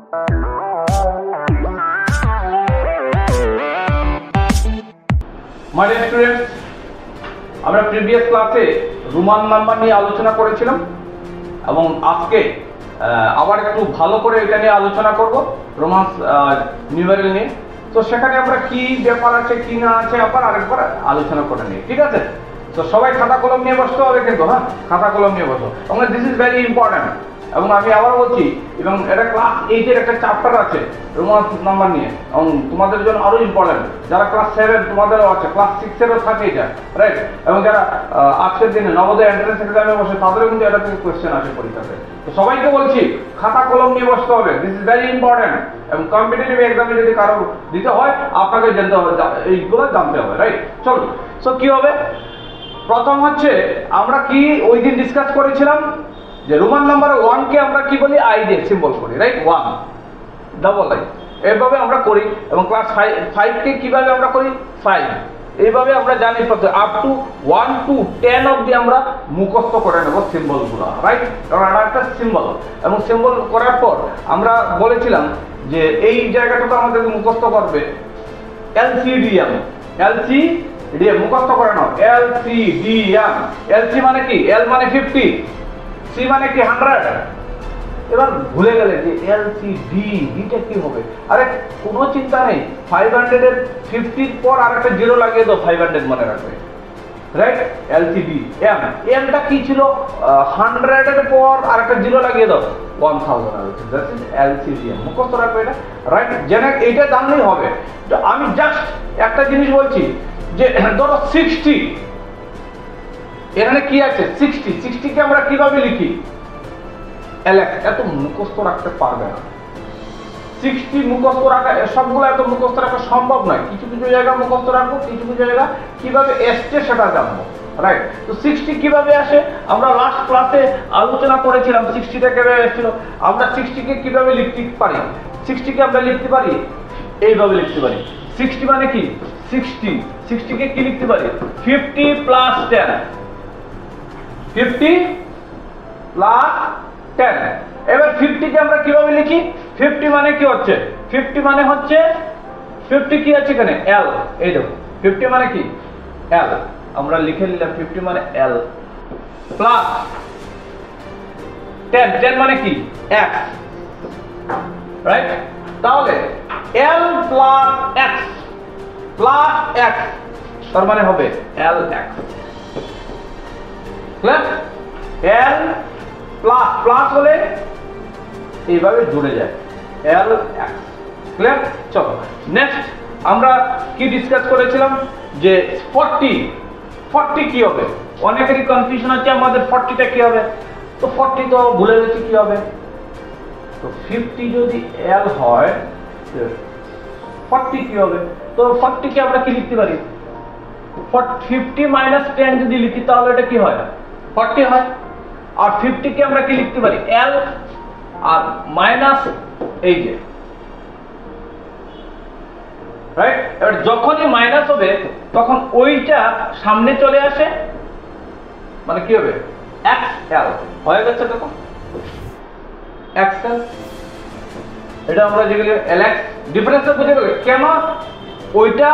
My dear students, আমরা previous ক্লাসে Roman number নিয়ে আলোচনা করেছিলাম এবং আজকে আবার একটু ভালো করে এটা নিয়ে আলোচনা করব, রোমান নিউমেরাল নিয়ে। তো সেখানে আমরা কি ব্যাপার আছে কি না আছে আবার আরেকবার আলোচনা করে নিই, ঠিক আছে? তো সবাই খাতা কলম নিয়ে বসতে হবে কিন্তু, হ্যাঁ, খাতা কলম নিয়ে বসো। এবং দিস ইজ ভেরি ইম্পর্টেন্ট। এবং আমি আবার বলছি, এবং এটা ক্লাস 8-এর একটা চ্যাপ্টার আছে রোমান নাম্বার নিয়ে, এবং তোমাদের জন্য আরো ইম্পর্টেন্ট। যারা ক্লাস 7 তোমাদেরও আছে, ক্লাস 6-এরও থাকে এটা, রাইট? এবং যারা আজকের দিনে নবোদয় এন্ট্রান্স এক্সামে বসে তাদেরও কিন্তু এটা থেকে কোয়েশ্চেন আসে পরীক্ষাতে। তো সবাইকে বলছি খাতা কলম নিয়ে বসতে হবে, দিস ইজ ভেরি ইম্পর্টেন্ট। এবং কম্পিটিটিভ এক্সামে যদি কারো দিতে হয় আপনাকে জানতে হবে, এইগুলো জানতে হবে, রাইট? চলো, সো কি হবে? প্রথম হচ্ছে আমরা কি ওই দিন ডিসকাস করেছিলাম যে রোমান নাম্বার 1 কে আমরা কি বলি? আই দিয়ে সিম্বল করি, রাইট? 1 ডাবল আই, এইভাবে আমরা করি। এবং ক্লাস 5 কে কিভাবে আমরা করি? 5 এইভাবে আমরা জানি প্রত্যেক আপ টু 1 to 10 অবধি আমরা মুখস্থ করে নেব সিম্বলগুলো, রাইট? কারণ এটা একটা সিম্বল, এবং সিম্বল করার পর আমরা বলেছিলাম যে এই জায়গাটাতে আমাদেরকে মুখস্থ করবে এলসিডিএম। এলসিডিএম মুখস্থ করে নাও, এলসিডিএম। এলসি মানে কি? এল মানে 50, সি মানে কি 100। এবার ভুলে গেলে যে এলসিডি, ডিটা কি হবে? আরে কোনো চিন্তা নেই, 500 এর 50 পর আরেকটা জিরো লাগিয়ে দাও, 500 মনে রাখবে, রাইট? এলসিডি এম, এমটা কি ছিল? 100 এর পর আরেকটা জিরো লাগিয়ে দাও, 1000 আছে। That is LCDM. মুখস্থ রাখবে এটা, রাইট? জেনে এইটা জানলেই হবে। তো আমি জাস্ট একটা জিনিস বলছি যে ধরো 60, এখানে কি আছে? 60 কে আমরা কিভাবে লিখি? এলএক্স। এত মুখস্থ রাখতে পারবে না 60 মুখস্থ রাখা, সবগুলো এত মুখস্থ রাখা সম্ভব নয়। কিছু কিছু জায়গা মুখস্থ রাখবো, কিছু কিছু জায়গা কিভাবে এসছে সেটা জানবো, রাইট? তো 60 কিভাবে আসে আমরা লাস্ট ক্লাসে আলোচনা করেছিলাম। 60টা কিভাবে এসেছিল? আমরা 60 কে কিভাবে লিখতে পারি? 60 কে আমরা লিখতে পারি এইভাবে লিখতে পারি। 60 মানে কি? 60 কে কি লিখতে পারি? 50 প্লাস 10, 50 প্লাস 10। এবার 50 কে আমরা কিভাবে লিখি? 50 মানে কি হচ্ছে? 50 মানে হচ্ছে 50 কি আছে এখানে? এল। এই দেখো 50 মানে কি? এল। আমরা লিখে নিলাম 50 মানে এল প্লাস 10। 10 মানে কি? X, right? তাহলে এল প্লাস এক্স প্লাস এক্স, তার মানে হবে এল এক্স। ক্লিয়ার? এল প্লাস প্লাস হলে এইভাবে জুড়ে যায়, এল এক্স। ক্লিয়ার? চলো নেক্সট আমরা কি ডিসকাস করেছিলাম যে 40 কি হবে? অনেকেরই কনফিউশন আছে আমাদের 40টা কি হবে। তো 40 তো ভুলে গেছি কি হবে। তো 50 যদি এল হয় 40 কি হবে? তো 40 কে আমরা কি লিখতে পারি? 50 মাইনাস 10 যদি লিখি তাহলে এটা কি হয়? 40 হয়। আর 50 কে আমরা কি লিখতে পারি? এল আর মাইনাস এই যে, রাইট? এবার যখনই মাইনাস হবে তখন ওইটা সামনে চলে আসে, মানে কি হবে? এক্সএল হয়ে গেছে। দেখো এক্সএল, এটা আমরা যেগুলো এলএক্স ডিফারেন্সটা বুঝে গেলে কেন ওইটা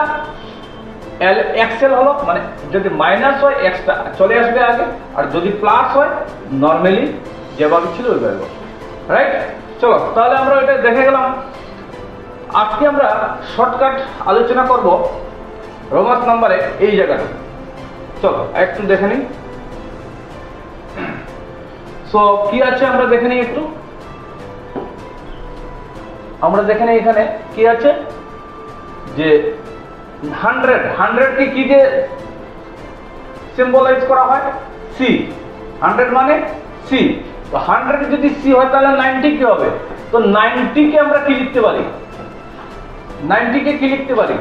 এক্সএল হলো, মানে যদি মাইনাস হয় এক্সটা চলে আসবে আগে, আর যদি প্লাস হয় নরমালি যেভাবে ছিল ওইভাবে, রাইট? চলো তাহলে আমরা এটা দেখে গেলাম। আজকে আমরা শর্টকাট আলোচনা করব রোমান নাম্বারে এই জায়গাটা। চলো একটু দেখে নিই। সো কি আছে আমরা দেখে নিই একটু। আমরা দেখে নিই এখানে কি আছে যে 100 কে কি দিয়ে সিম্বলাইজ করা হয়? সি। 100 মানে সি। তো 100 যদি সি হয় তাহলে 90 কি হবে? তো 90 কে আমরা কি লিখতে পারি? 90 কে কি লিখতে পারি?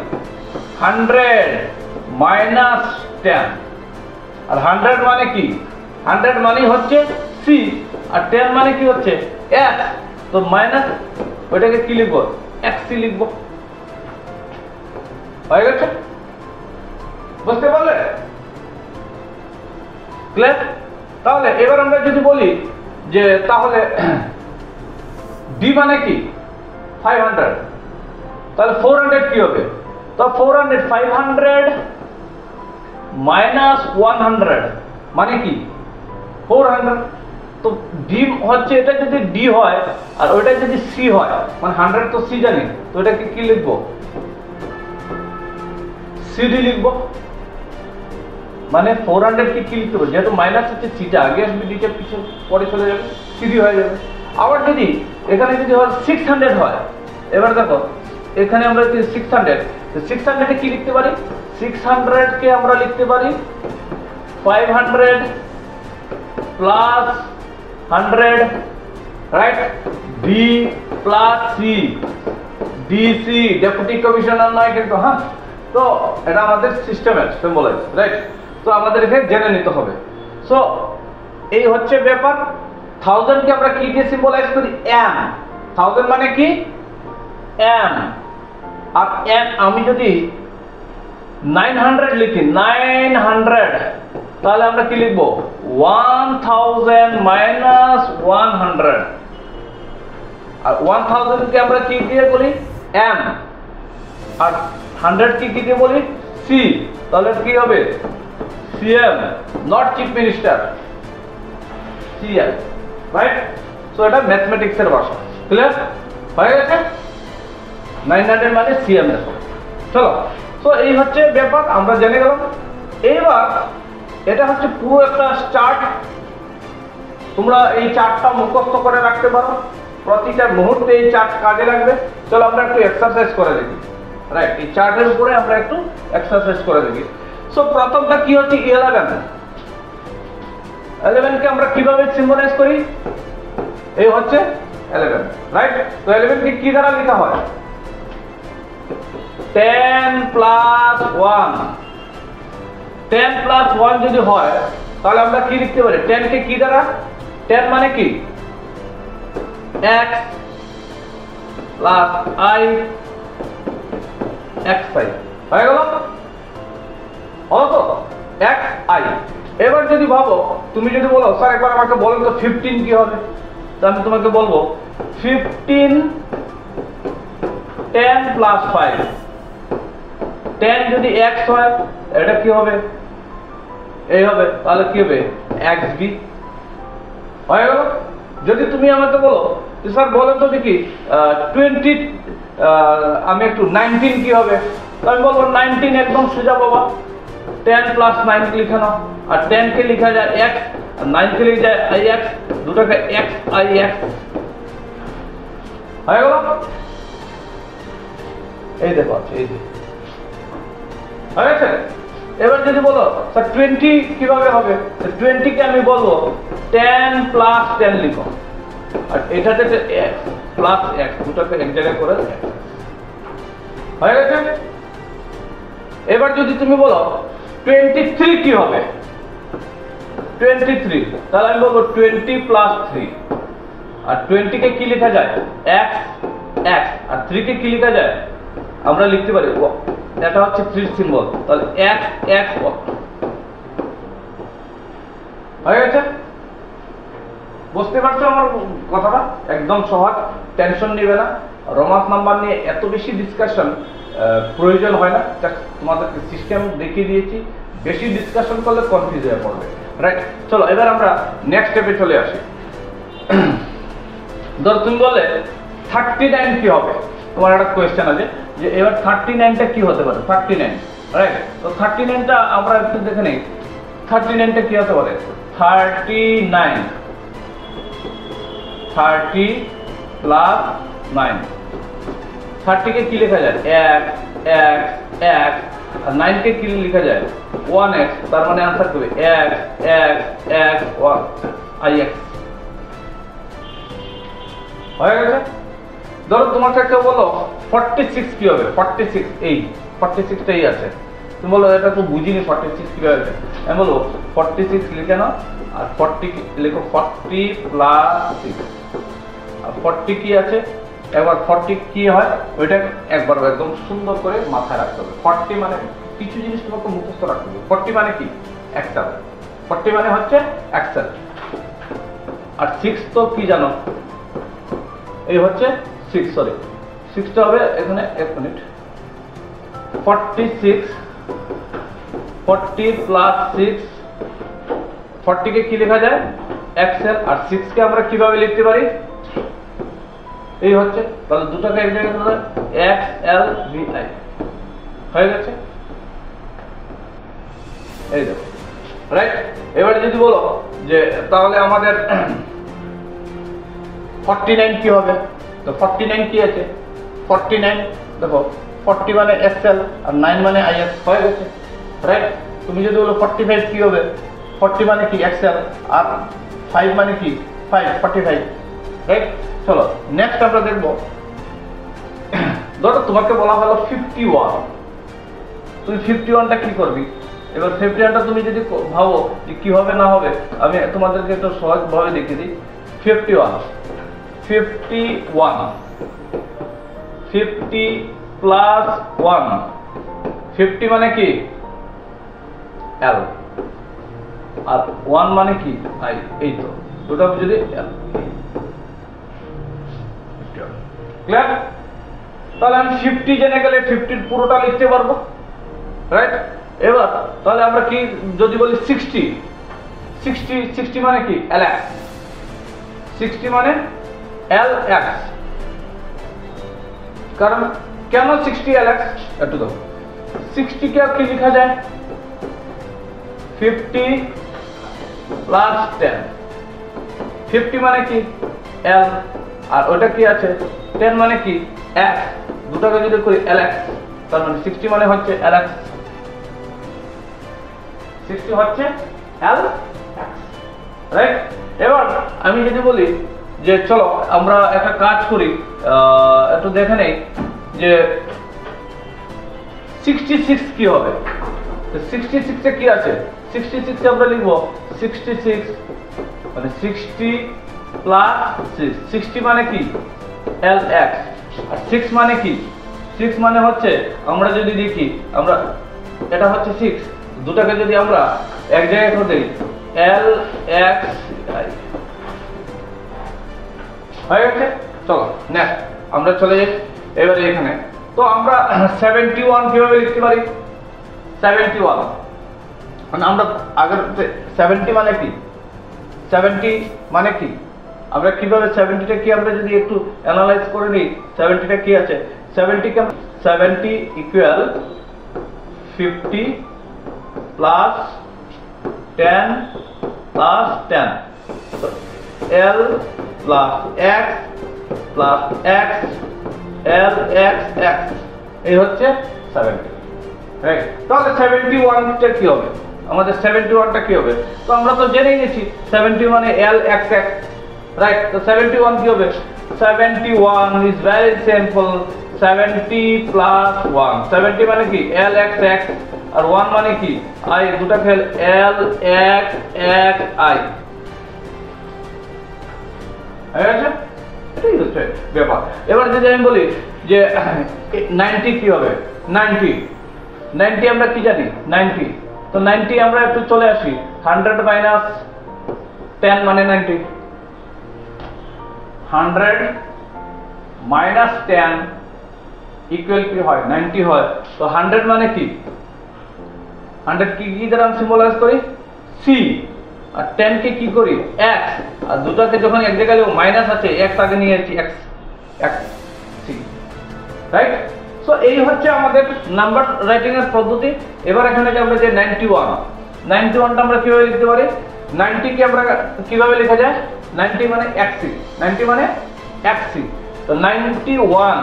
100 মাইনাস 10। আর 100 মানে কি? 100 মানে হচ্ছে সি, আর 10 মানে কি হচ্ছে? এক্স। তো মাইনাস ওইটাকে কি লিখবো? এক্স সি লিখবো। হয়ে গেছে? বুঝতে পারলে? ক্লিয়ার? তাহলে এবার আমরা যদি বলি যে তাহলে ডি মানে কি? 500, তাহলে 400 কি হবে? তো 400 500 মাইনাস 100 মানে কি 400। তো ডি হচ্ছে, এটা যদি ডি হয় আর ওইটা যদি সি হয়, মানে 100 তো সি জানি, তো এটাকে কি লিখবো? সিডি লিখবো। মানে 400 কি লিখতে হবে, যেহেতু মাইনাস হচ্ছে সিটা আগে আসবে, ডিটা পিছনে পরে চলে যাবে, সিডি হয়ে যাবে। আবার যদি এখানে যদি হয় 600 হয়, এবার দেখো এখানে আমরা 600, তো 600 কি লিখতে পারি? 600 কে আমরা লিখতে পারি 500 plus 100, right? D plus C, DC deputy commissioner নয় কিন্তু, হ্যাঁ। তো এটা আমাদের সিস্টেমের সিম্বলাইজ, রাইট? তো আমাদের এখানে জেনে নিতে হবে। সো এই হচ্ছে ব্যাপার। 1000 কে আমরা কি দিয়ে সিম্বলাইজ করি? এম। 1000 মানে কি? এম। আর এম আমি যদি 900 লিখি, 900, তাহলে আমরা কি লিখবো? 1000 মাইনাস 100। আর 1000 কে আমরা কি দিয়ে বলি? এম। আর 100 কি দিয়ে বলি? সি। তাহলে কি হবে? CM, not chief minister, CM, right? So এটা ম্যাথমেটিক্সের ভাষা। ক্লিয়ার হয়ে গেছে? 900 মানে সিএম দেখো। চলো, সো এই হচ্ছে ব্যাপার, আমরা জেনে গেলাম। এইবার এটা হচ্ছে পুরো একটা চার্ট। তোমরা এই চার্টটা মুখস্থ করে রাখতে পারো, প্রতিটা মুহূর্তে এই চার্ট কাজে লাগবে। চলো আমরা একটু এক্সারসাইজ করে দেখি, রাইট? এই চার্টের উপরে আমরা একটু এক্সারসাইজ করে দেখি। সো প্রথমটা কি হচ্ছে? 11 কে আমরা কিভাবে সিম্বলাইজ করি? এই হচ্ছে 11, রাইট? তো 11 কে কি দ্বারা লেখা হয়? 10 প্লাস 1। 10 প্লাস 1 যদি হয়, তাহলে আমরা কি লিখতে পারি? 10 কে কি দ্বারা? 10 মানে কি? x প্লাস i xi হয়ে গেল। হলো তো? xi। এবার যদি ভাবো, তুমি যদি বলো স্যার একবার আমাকে বলেন তো 15 কি হবে, তো আমি তোমাকে বলবো 15 10 প্লাস 5। 10 যদি x হয়, এটা কি হবে? এই হবে। তাহলে কি হবে? xb হয়ে গেল। যদি তুমি আমাকে বলো যে স্যার বলেন তো দেখি 20, আমি একটু 19 কি হবে, তো আমি বলবো 19 একদম সোজা বাবা, 10 প্লাস 9 লিখে নাও। আর 10 কে লেখা যায় x, আর 9 কে লেখা যায় ix, দুটোকে x ix হয়ে গেল। এই দেখো আছে, এই যে হয়ে গেছে। এবার যদি বলো স্যার 20 কিভাবে হবে, 20 কে আমি বলবো 10 প্লাস 10 লিখো, আর এটাতে x প্লাস x, দুটোকে এক জায়গায় করে হয়ে গেছে। এবার যদি তুমি বলো 23 কি হবে, 23, তাহলে আমি বলবো 20 প্লাস 3। আর 20 কে কি লেখা যায়? x x। আর 3 কে কি লেখা যায়? আমরা লিখতে পারি, এটা হচ্ছে 3 সিম্বল, তাহলে x x হয়ে গেছে। বুঝতে পারছো আমার কথাটা? একদম সহজ, টেনশন নিবে না। রোমান্স নাম্বার নিয়ে এত বেশি ডিসকাশন প্রয়োজন হয় না, জাস্ট তোমাদেরকে সিস্টেম দেখিয়ে দিয়েছি। বেশি ডিসকাশন করলে কনফিউজ হয়ে পড়বে, রাইট? চলো এবার আমরা নেক্সট স্টেপে চলে আসি। ধর তুমি বললে 39 কি হবে, তোমার একটা কোয়েশ্চেন আছে যে এবার 39টা কি হতে পারে? 39, রাইট? তো 39টা আমরা একটু দেখে নিই। 39টা কি হতে পারে? 39, 30 প্লাস 9। 30 কে কি লেখা যায়? x x x। আর 9 কে কি লেখা যায়? 1x। তার মানে आंसर হবে x x x 1 ix হয়ে গেছে। ধরো তোমাকে কেউ বলো 46 কি হবে? 46 এই 46টাই আছে। তুমি বলো এটা তো বুঝিনি 46 কি হবে। আমি বলবো 46 লিখে নাও, আর 40 লিখো 40 প্লাস 6। আর 40 কি আছে? একবার 40 কি হয় ওইটা একবার একদম সুন্দর করে মাথায় রাখতে হবে। 40 মানে কিছু জিনিস তোমাকে মুখস্থ রাখতে হবে। 40 মানে কি? এক্সেল। 40 মানে হচ্ছে এক্সেল। আর 6 তো কি জানো? এই হচ্ছে 6, সরি 6টা হবে এখানে, এক মিনিট, 46, 40 প্লাস 6, 40 কে কি লেখা যায় xl, আর 6 কে আমরা কিভাবে লিখতে পারি, এই হচ্ছে, তাহলে দুটাকে এক জায়গায় ধরে xl vi হয়ে গেছে, এই দেখো, রাইট। এবারে যদি বলো যে তাহলে আমাদের 49 কি হবে, তো 49 কি আছে, 49 দেখো 40 মানে xl আর 9 মানে is হয়ে গেছে, রাইট। তুমি যদি বলো 45 কি হবে, 40 মানে কি xl আর 5 মানে কি 5, 45, রাইট। চলো নেক্সট আমরা দেখব, ধরো তোমাকে বলা হলো 51, তুমি 51টা কি করবি, এবার 51টা তুমি যদি ভাবো যে কি হবে না হবে, আমি তোমাদেরকে একটু সহজভাবে দেখিয়ে দিই। 51 50 প্লাস 1, 50 মানে কি l আর 1 মানে কি i, এই তো দুটো যদি l, ক্লিয়ার। তাহলে আমি 50 জেনে গেলে 50 পুরোটা লিখতে পারবো, রাইট। এবার তাহলে আমরা কি যদি বলি 60, 60 মানে কি lx, 60 মানে lx, কারণ কেন 60 lx, একটু দাও, 60 কে কি লেখা যায় 50 প্লাস 10, 50 মানে কি l আর ওটা কি আছে 10 মানে কি x, দুটাকে যদি করি lx, তার মানে 60 মানে হচ্ছে lx, 60 হচ্ছে lx, রাইট। এবার আমি যদি বলি যে চলো আমরা একটা কাজ করি, একটু দেখে নেই যে 66 কি হবে, 66 এ কি আছে, 66 এ আমরা লিখবো 66 মানে 60 প্লাস 6, 60 মানে কি lx আর 6 মানে কি, 6 মানে হচ্ছে আমরা যদি দেখি, আমরা এটা হচ্ছে 6, দুটাকে যদি আমরা এক জায়গায় করে দেই lx হয়ে গেছে। চলো নেক্সট আমরা চলে যাই এবারে এখানে, তো আমরা 71 কিভাবে লিখতে পারি, 71 মানে আমরা আগের 70 মানে কি, 70 মানে কি, আমরা কিভাবে 70টা কি আমরা যদি একটু অ্যানালাইজ করে নিই, 70টা কি আছে, 70 কে 70 ইকুয়াল 50 প্লাস 10 প্লাস 10, তো l plus x plus x l x x, এই হচ্ছে 70, রাইট। তাহলে 71টা কি হবে, আমাদের 71টা কি হবে, তো আমরা তো জেনেই গেছি 70 মানে l x x, রাইট। তো 71 কি হবে, 71 ইজ ভেরি সিম্পল, 70 প্লাস 1, 70 মানে কি l x x আর 1 মানে কি i, দুটা খেল l x x i, এটাই হচ্ছে ব্যাপার। এবার যদি আমি বলি যে 90 কি হবে, 90 আমরা কি জানি 90, তো 90 আমরা একটু চলে আসি, 100 মাইনাস 10 মানে 90, 100 মাইনাস 10 ইকুয়াল কি হয় 90 হয়, তো 100 মানে কি 100 কি দ্বারা আমি সিম্বলাইজ করি c, আর 10 কে কি করি x, আর দুটাকে যখন এক জায়গায় মাইনাস আছে x আগে নিয়ে আসছি x c, রাইট। সো এই হচ্ছে আমাদের নাম্বার রাইটিং এর পদ্ধতি। এবার এখানে যে আমরা যে 91টা আমরা কিভাবে লিখতে পারি, 90 কে আমরা কিভাবে লেখা যায়, 90 মানে xc, 90 মানে xc, তো 91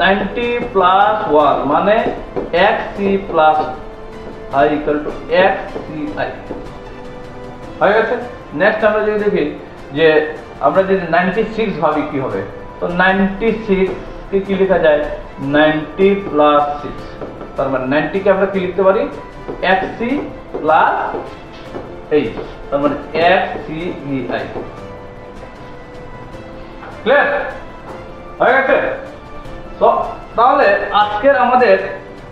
90 প্লাস 1 মানে xc plus i equal to xci হয়ে গেছে। নেক্সট আমরা যদি দেখি যে আমরা যদি 96 ভাবি কি হবে, তো 96 কে কি লেখা যায় 90 প্লাস 6, তার মানে 90 কে আমরা কি লিখতে পারি xc প্লাস 8, তার মানে xci, ক্লিয়ার হয়ে গেছে। তো তাহলে আজকের আমাদের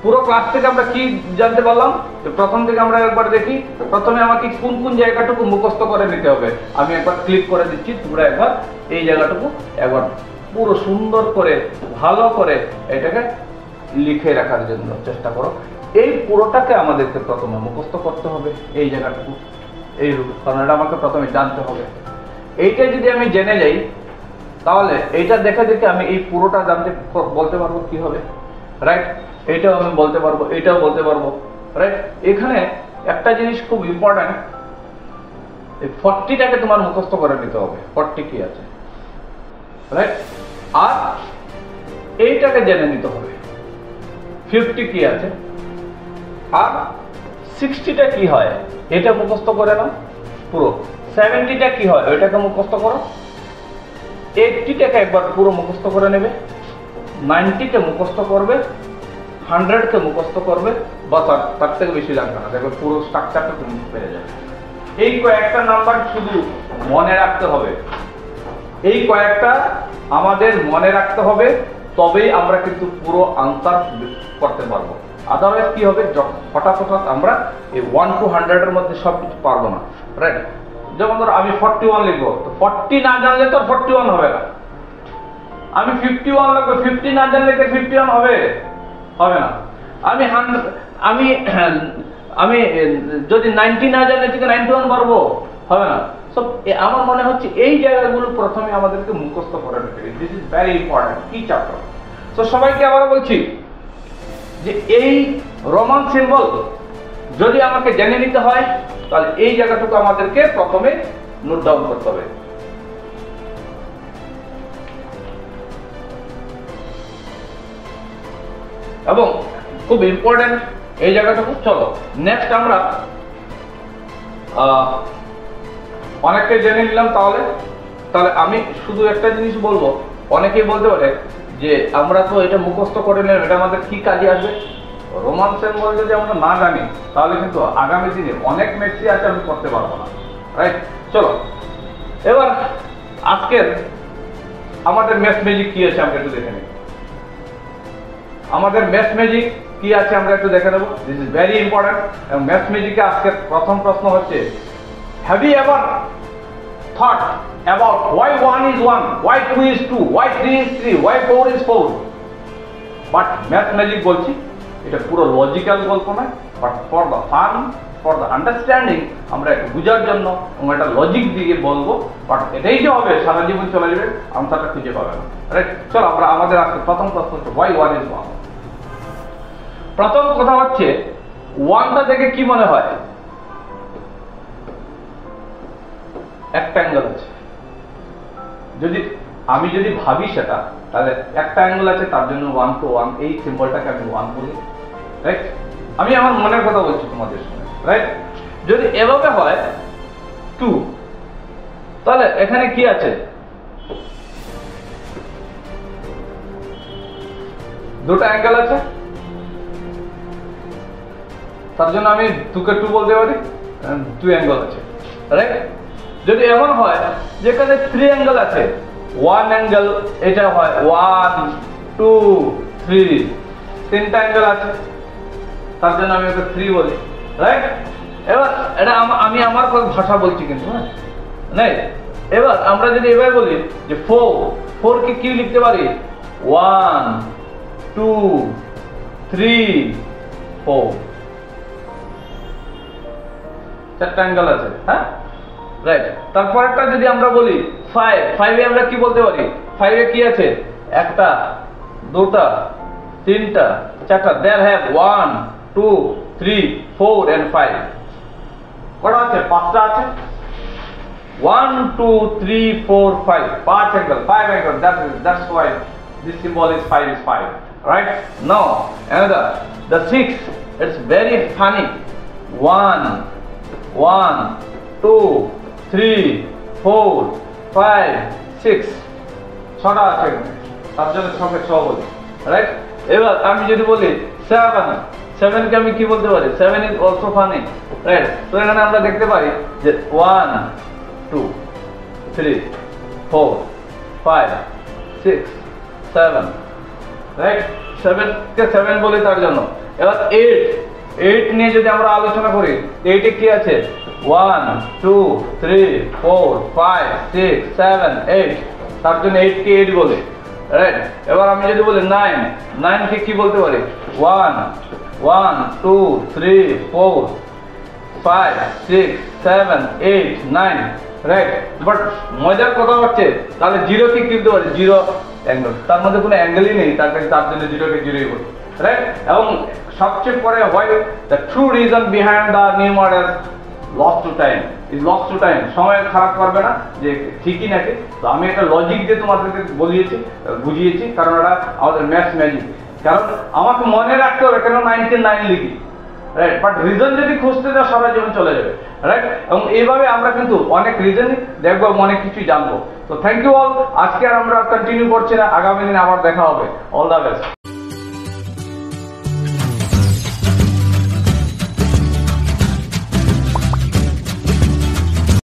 পুরো ক্লাস থেকে আমরা কি জানতে পারলাম, প্রথম থেকে আমরা একবার দেখি, প্রথমে আমাকে কোন কোন জায়গাটুকু মুখস্থ করে নিতে হবে, আমি একবার ক্লিক করে দিচ্ছি, তোমরা একবার এই জায়গাটুকু একবার পুরো সুন্দর করে ভালো করে এটাকে লিখে রাখার জন্য চেষ্টা করো। এই পুরোটাকে আমাদেরকে প্রথমে মুখস্থ করতে হবে, এই জায়গাটুকু এই রূপ, কারণ এটা আমাকে প্রথমে জানতে হবে। এইটা যদি আমি জেনে যাই তাহলে এইটা দেখে দেখে আমি এই পুরোটা জানতে বলতে পারবো কি হবে, রাইট? এইটাও আমি বলতে পারবো, এইটাও বলতে পারবো, রাইট? এখানে একটা জিনিস খুব ইম্পর্টেন্ট, এই 40টাকে তোমার মুখস্থ করে নিতে হবে, 40 কি আছে, রাইট? আর এইটাকে জেনে নিতে হবে 50 কি আছে, আর 60টা কি হয় এটা মুখস্থ করে নাও পুরো, 70টা কি হয় ওইটাকে মুখস্থ করো, 80টাকে একবার পুরো মুখস্থ করে নেবে, 90কে মুখস্থ করবে, 100কে মুখস্থ করবে, বাস তার থেকে বেশি জানবে না, দেখো পুরো স্ট্রাকচারটা তুমি পেয়ে যাবে। এই কয়েকটা নাম্বার শুধু মনে রাখতে হবে, এই কয়েকটা আমাদের মনে রাখতে হবে, তবেই আমরা কিন্তু পুরো আনসার করতে পারবো। আদারওয়াইজ কি হবে, হঠাৎ আমরা এই 1 to 100 এর মধ্যে সব কিছু পারবো না, রাইট? যেমন ধরো আমি 41 লিখবো, তো 40 না জানলে তো 41 হবে না। আমি 51 লিখবো, 50 না জানলে কি 51 হবে? হবে না। আমি যদি 90 না জানলে ঠিক 91 পারবো? হবে না। সব আমার মনে হচ্ছে এই জায়গাগুলো প্রথমে আমাদেরকে মুখস্থ করে নিতে হবে। দিস ইজ ভেরি ইম্পর্টেন্ট কি চ্যাপ্টার। তো সবাইকে আবার বলছি যে এই রোমান সিম্বল যদি আমাকে জেনে নিতে হয় তাহলে এই জায়গাটুকু আমাদেরকে প্রথমে নোট ডাউন করতে হবে। এবং খুব ইম্পর্টেন্ট এই জায়গাটুকু। চলো নেক্সট আমরা অনেককে জেনে নিলাম। তাহলে আমি শুধু একটা জিনিস বলবো, অনেকেই বলতে পারে যে আমরা তো এটা মুখস্থ করে নিলাম, এটা আমাদের কি কাজে আসবে? রোমান সিম্বল যদি আমরা না জানি তাহলে কিন্তু আগামী দিনে অনেক ম্যাথই আছে আমি করতে পারবো না, রাইট? চলো এবার আজকের আমাদের ম্যাথ ম্যাজিক কি আছে আমরা একটু দেখে নিই। আমাদের ম্যাথ ম্যাজিক কি আছে আমরা একটু দেখে নেব। This is very important. এবং ম্যাথ ম্যাজিকে আজকের প্রথম প্রশ্ন হচ্ছে, have you ever thought about why 1 is 1, why 2 is 2, why 3 is 3, why 4 is 4? But math magic বলছি এটা পুরো লজিক্যাল গল্প নয়, but for the fun, for the understanding, আমরা একটু বুঝার জন্য এবং একটা লজিক দিয়ে বলবো। বাট এটাই যে হবে সারা জীবন চলে যাবে, আনসারটা খুঁজে পাবে না, রাইট? চলো আমরা আমাদের আজকে প্রথম প্রশ্ন হচ্ছে why 1 is 1। প্রথম কথা হচ্ছে 1টা দেখে কি মনে হয়? একটা অ্যাঙ্গেল আছে। আমি যদি ভাবি সেটা, তাহলে একটা অ্যাঙ্গেল আছে, তার জন্য 1 to 1 এই সিম্বলটাকে আমি 1 বলি, রাইট? আমি আমার মনের কথা বলছি তোমাদের সঙ্গে, রাইট? যদি এভাবে হয় 2, তাহলে এখানে কি আছে? দুটো অ্যাঙ্গেল আছে, তার জন্য আমি 2কে 2 বলতে পারি, 2 অ্যাঙ্গেল আছে, রাইট? যদি এমন হয় যেখানে 3 অ্যাঙ্গেল আছে, 1 অ্যাঙ্গেল, এটা হয় 1 2 3, 3টা অ্যাঙ্গেল আছে, তার জন্য আমি ওকে 3 বলি, রাইট? এবার এটা আমি আমার ভাষা বলছি কিন্তু, হ্যাঁ, নাই? এবার আমরা যদি এবার বলি যে 4 কে কি লিখতে পারি? 1 2 3 4, 4টা অ্যাঙ্গেল আছে, হ্যাঁ, রাইট? তারপরেরটা যদি আমরা বলি 5 এ আমরা কি বলতে পারি? 5 এ কি আছে? একটা, দুটা, তিনটা, চারটা, দেয়ার হ্যাভ 1 2 3 4 and 5। কটা আছে? 5টা আছে। 1 2 3 4 5, 5 angle, 5 angle, that's why this symbol is 5, right? Now another, the 6, it's very funny. 1 2 3 4 5 6, 6টা আছে, তার জন্য 6কে 6 বলি, রাইট? এবার আমি যদি বলি 7 কে আমি কি বলতে পারি? 7 is also funny, রাইট? তো এখানে আমরা দেখতে পাই যে 1 2 3 4 5 6 7, রাইট? 7 কে 7 বলি তার জন্য। এবার 8 নিয়ে যদি আমরা আলোচনা করি, 8 এ কি আছে? 1 2 3 4 5 6 7 8, তার জন্য 8 কে 8 বলে। রাইট? এবার আমি যদি বলি 9, 9 কে কি বলতে পারি? 1, 1, 2, 3, 4, 5, 6, 7, 8, 9, রাইট? বাট মজার কথা হচ্ছে তাহলে 0 কে কি বলতে পারি? 0 অ্যাঙ্গেল, তার মধ্যে কোনো অ্যাঙ্গেলই নেই, তার জন্য 0 কে 0ই বলি, রাইট? এবং সবচেয়ে পরে why the true reason behind the new model loss to time, is loss to time, সময় খারাপ করবে না যে ঠিকই নাকি। তো আমি একটা লজিক দিয়ে তোমাদেরকে বুঝিয়েছি, কারণ এটা আমাদের ম্যাথস ম্যাজিক। কারণ আমাকে মনে রাখতে হবে কেন 99 লিখি, রাইট? বাট রিজন যদি খুঁজতে যাও সারা জীবন চলে যাবে, রাইট? এবং এইভাবে আমরা কিন্তু অনেক রিজনই দেখবো, অনেক কিছুই জানবো। তো থ্যাংক ইউ অল। আজকে আর আমরা কন্টিনিউ করছি না, আগামী দিনে আবার দেখা হবে। All the best.